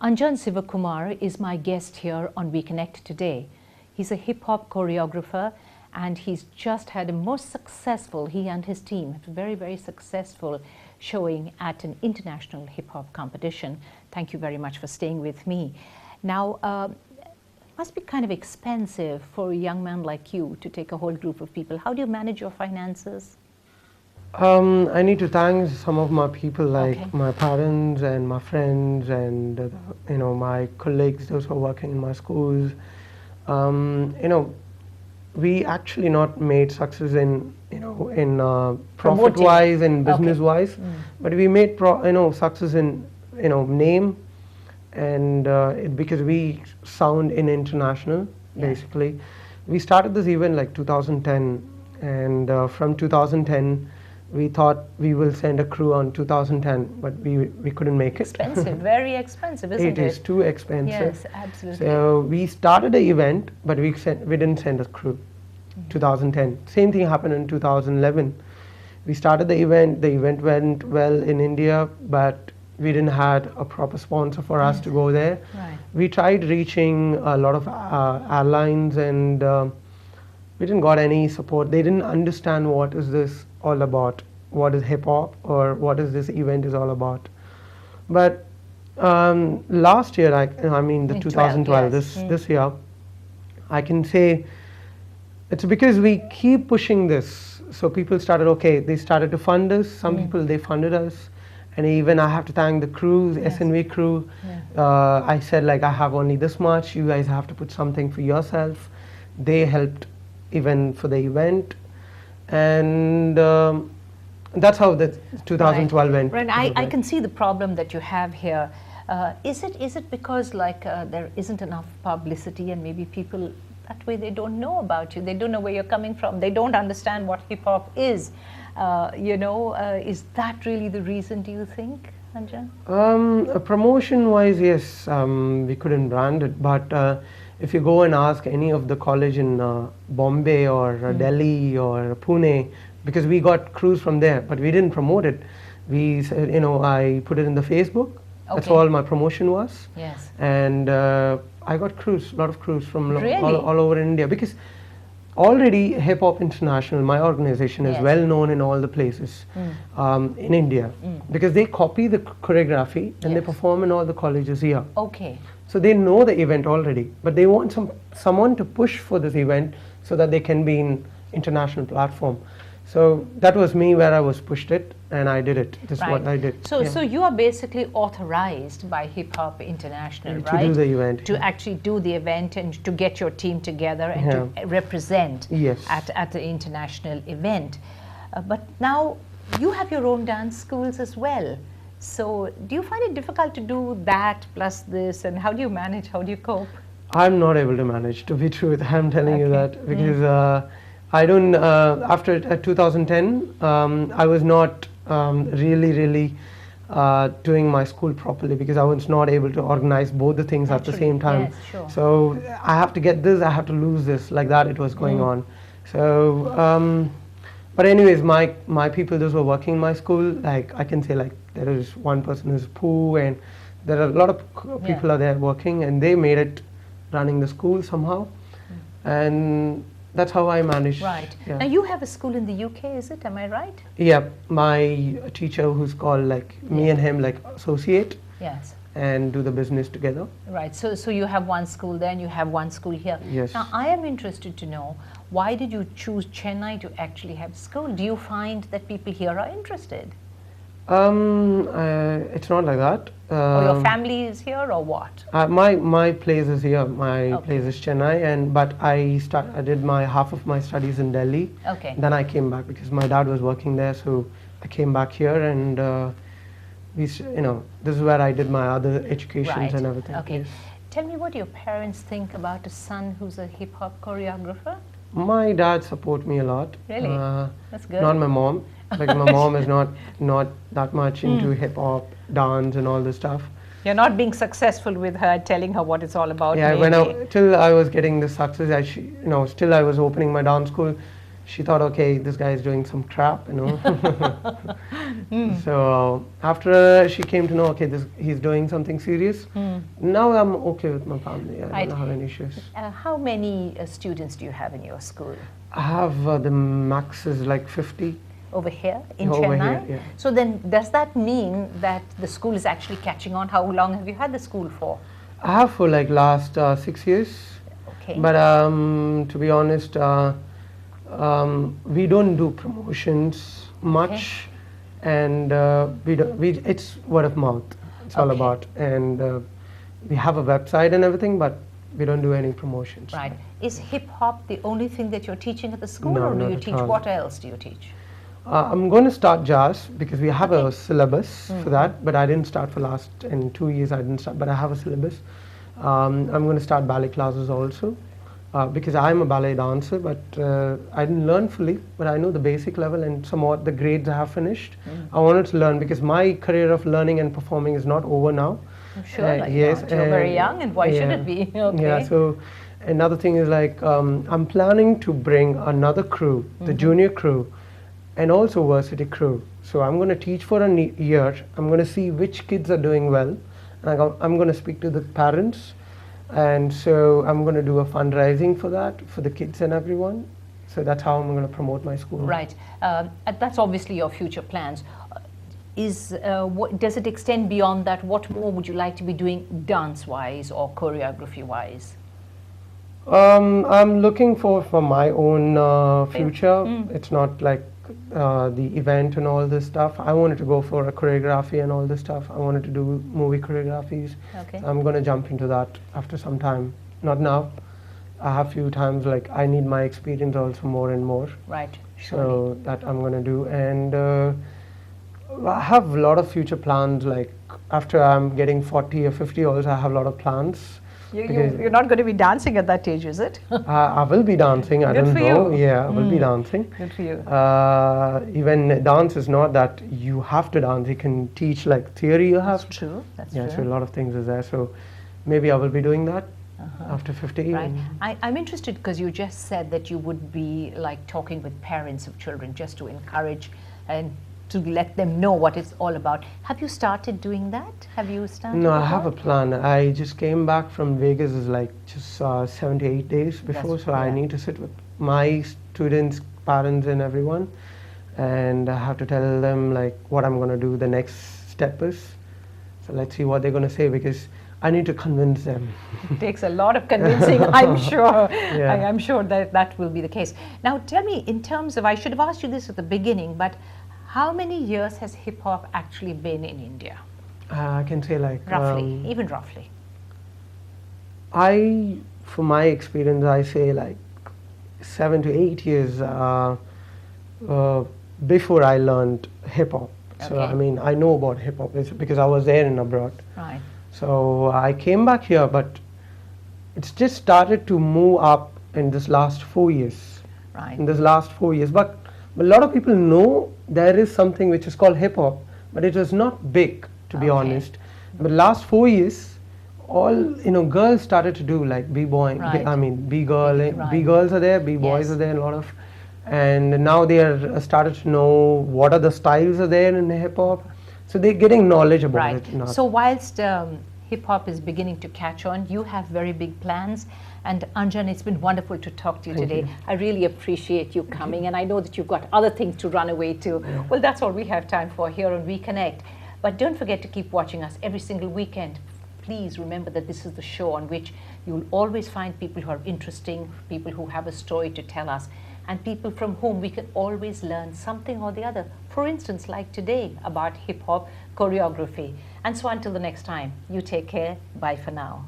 Anjan Shivakumar is my guest here on We Connect today. He's a hip-hop choreographer and he's just had a most successful, he and his team, have a very, very successful showing at an international hip-hop competition. Thank you very much for staying with me. Now, it must be kind of expensive for a young man like you to take a whole group of people. How do you manage your finances? I need to thank some of my people, like my parents and my friends and my colleagues, those who are working in my schools. We actually not made success in profit-wise and business-wise, but we made success in name and because we sound in international basically. We started this event like 2010, and from 2010. We thought we will send a crew on 2010, but we couldn't make it. Expensive, very expensive, isn't it? It is too expensive. Yes, absolutely. So we started the event, but we didn't send a crew. 2010. Same thing happened in 2011. We started the event went well in India, but we didn't have a proper sponsor for us to go there. Right. We tried reaching a lot of airlines and we didn't got any support. They didn't understand what is this all about, what is hip hop or what is this event is all about. But last year, I mean the 2012, this year, I can say it's because we keep pushing this. So people started, they started to fund us. Some people, they funded us. And even I have to thank the crew, the SNV crew. I said like, I have only this much, you guys have to put something for yourself. They helped even for the event. And that's how the 2012 went. Right. I can see the problem that you have here. Is it because there isn't enough publicity and maybe people that way they don't know about you, they don't know where you're coming from, they don't understand what hip hop is. Is that really the reason, do you think, Anjan? Promotion wise, yes, we couldn't brand it, but if you go and ask any of the college in Bombay or Delhi or Pune, because we got crews from there, but we didn't promote it. We said, I put it in the Facebook. That's all my promotion was. Yes. And I got crews, a lot of crews from really? all over India, because already Hip Hop International, my organization, is well known in all the places in India, because they copy the choreography and they perform in all the colleges here. Okay. So they know the event already, but they want someone to push for this event so that they can be in international platform. So that was me where I was pushed it, and I did it. This is what I did. So you are basically authorized by Hip Hop International, to do the event. To actually do the event and to get your team together and to represent at the international event. But now you have your own dance schools as well. So do you find it difficult to do that plus this, and how do you manage, how do you cope? I'm not able to manage, to be true. I'm telling you that, because I don't, after 2010, I was not really doing my school properly, because I was not able to organize both the things at the same time. Yes, sure. So I have to get this, I have to lose this, like that it was going on. So, but anyways, my people, those who are working in my school, like I can say, like there is one person who's Pooh, and there are a lot of people are there working, and they made it running the school somehow, and that's how I managed. Right. Now you have a school in the UK, is it? Am I right? Yeah, my teacher, who's called me and him associate. Yes. And do the business together. Right. So you have one school there and you have one school here. Yes. Now I am interested to know, why did you choose Chennai to actually have school? Do you find that people here are interested? It's not like that. Or your family is here, or what? My place is here. My place is Chennai, but I did half of my studies in Delhi. Okay. Then I came back because my dad was working there, so I came back here, and this is where I did my other educations and everything. Okay. Yes. Tell me, what do your parents think about a son who's a hip hop choreographer? My dad support me a lot. Really? That's good. Not my mom. Like my mom is not that much into hip hop, dance, and all this stuff. You're not being successful with her, telling her what it's all about. Yeah, till I was getting the success, still I was opening my dance school. she thought, okay, this guy is doing some crap, you know. So after she came to know, okay, he's doing something serious. Now I'm okay with my family. I don't have any issues. How many students do you have in your school? I have the max is like 50. Over here in Over Chennai? here, yeah. So then does that mean that the school is actually catching on? How long have you had the school for? I have for like last 6 years. Okay. But to be honest, we don't do promotions much, and it's word of mouth. It's all about, and we have a website and everything, but we don't do any promotions. Right. Is hip hop the only thing that you're teaching at the school, No, or do not you at teach? all. What else do you teach? I'm going to start jazz because we have a syllabus for that, but I didn't start for last in 2 years. I didn't start, but I have a syllabus. I'm going to start ballet classes also. Because I'm a ballet dancer, but I didn't learn fully, but I know the basic level and somewhat the grades I have finished. I wanted to learn because my career of learning and performing is not over now. I'm sure that yes, you're very young, and why should it be? Okay. Yeah, so another thing is like I'm planning to bring another crew, the junior crew, and also varsity crew. So I'm going to teach for a year. I'm going to see which kids are doing well, and I'm going to speak to the parents. And so I'm going to do a fundraising for that, for the kids and everyone. So that's how I'm going to promote my school. Right. That's obviously your future plans. Does it extend beyond that? What more would you like to be doing dance-wise or choreography-wise? I'm looking for my own future. It's not like the event and all this stuff. I wanted to go for a choreography and all this stuff. I wanted to do movie choreographies. Okay. I'm going to jump into that after some time. Not now. I have few times like I need my experience also more and more. Right. So that I'm going to do. And I have a lot of future plans. Like after I'm getting 40 or 50 also, I have a lot of plans. You're not going to be dancing at that age, is it? I will be dancing. I Good don't for know. you. Yeah, I will be dancing. Good for you. Even dance is not that you have to dance. You can teach like theory. You have. That's true. That's Yeah, true. so a lot of things is there. So maybe I will be doing that after 50. Right. I'm interested because you just said that you would be like talking with parents of children just to encourage and to let them know what it's all about. Have you started doing that? Have you started? No, I have a plan. I just came back from Vegas is like just 7 to 8 days before, so I need to sit with my students, parents and everyone, and I have to tell them like what I'm going to do, the next step is. So let's see what they're going to say because I need to convince them. It takes a lot of convincing, I'm sure. Yeah. I'm sure that will be the case. Now tell me, in terms of, I should have asked you this at the beginning, but how many years has hip hop actually been in India? I can say like Roughly, even roughly. From my experience, I say like 7 to 8 years before I learned hip hop. So Okay. I mean, I know about hip hop because I was there and abroad. Right. So I came back here, but it's just started to move up in this last 4 years. Right. In this last 4 years, but a lot of people know there is something which is called hip hop, but it was not big, to be honest. But last 4 years, all girls started to do like b-boy. Right. I mean, b-girl, Right. b-girls are there, b-boys Yes. are there, a lot of, and now they are started to know what are the styles are there in hip hop. So they're getting knowledge about Right. it. So whilst hip hop is beginning to catch on, you have very big plans. And Anjan, it's been wonderful to talk to you Thank today. you. I really appreciate you coming, and I know that you've got other things to run away to. Yeah. Well, that's all we have time for here on Reconnect. But don't forget to keep watching us every single weekend. Please remember that this is the show on which you'll always find people who are interesting, people who have a story to tell us, and people from whom we can always learn something or the other. For instance, like today, about hip-hop choreography. And so until the next time, you take care. Bye for now.